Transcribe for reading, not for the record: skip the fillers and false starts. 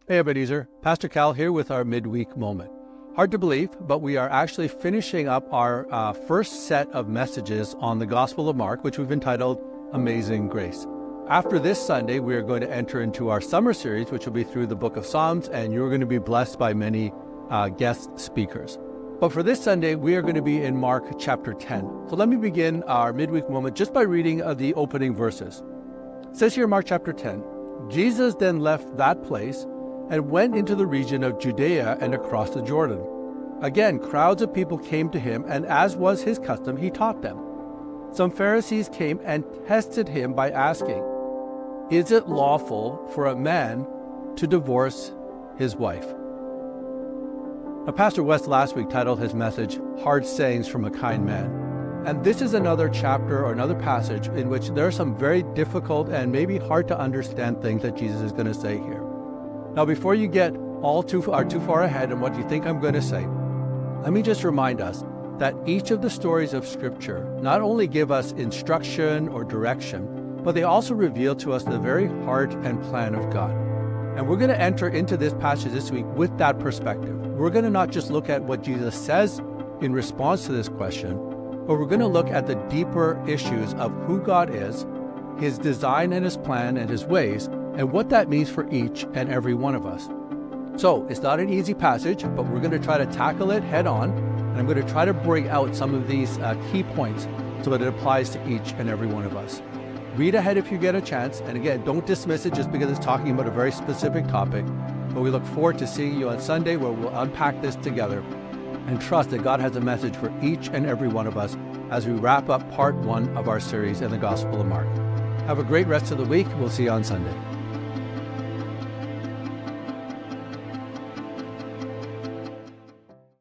Hey Ebenezer, Pastor Cal here with our midweek moment. Hard to believe, but we are actually finishing up our first set of messages on the Gospel of Mark, which we've entitled Amazing Grace. After this Sunday, we are going to enter into our summer series, which will be through the book of Psalms, and you're going to be blessed by many guest speakers. But for this Sunday, we are going to be in Mark chapter 10. So let me begin our midweek moment just by reading the opening verses. It says here in Mark chapter 10, Jesus then left that place and went into the region of Judea and across the Jordan. Again, crowds of people came to him, and as was his custom, he taught them. Some Pharisees came and tested him by asking, "Is it lawful for a man to divorce his wife?" Now, Pastor West last week titled his message, Hard Sayings from a Kind Man. And this is another chapter or another passage in which there are some very difficult and maybe hard to understand things that Jesus is going to say here. Now, before you get too far ahead in what you think I'm going to say, let me just remind us that each of the stories of Scripture not only give us instruction or direction, but they also reveal to us the very heart and plan of God. And we're going to enter into this passage this week with that perspective. We're going to not just look at what Jesus says in response to this question, but we're going to look at the deeper issues of who God is, His design and His plan and His ways, and what that means for each and every one of us. So it's not an easy passage, but we're going to try to tackle it head on, and I'm going to try to bring out some of these key points so that it applies to each and every one of us. Read ahead if you get a chance, and again, don't dismiss it just because it's talking about a very specific topic, but we look forward to seeing you on Sunday where we'll unpack this together and trust that God has a message for each and every one of us as we wrap up part one of our series in the Gospel of Mark. Have a great rest of the week. We'll see you on Sunday.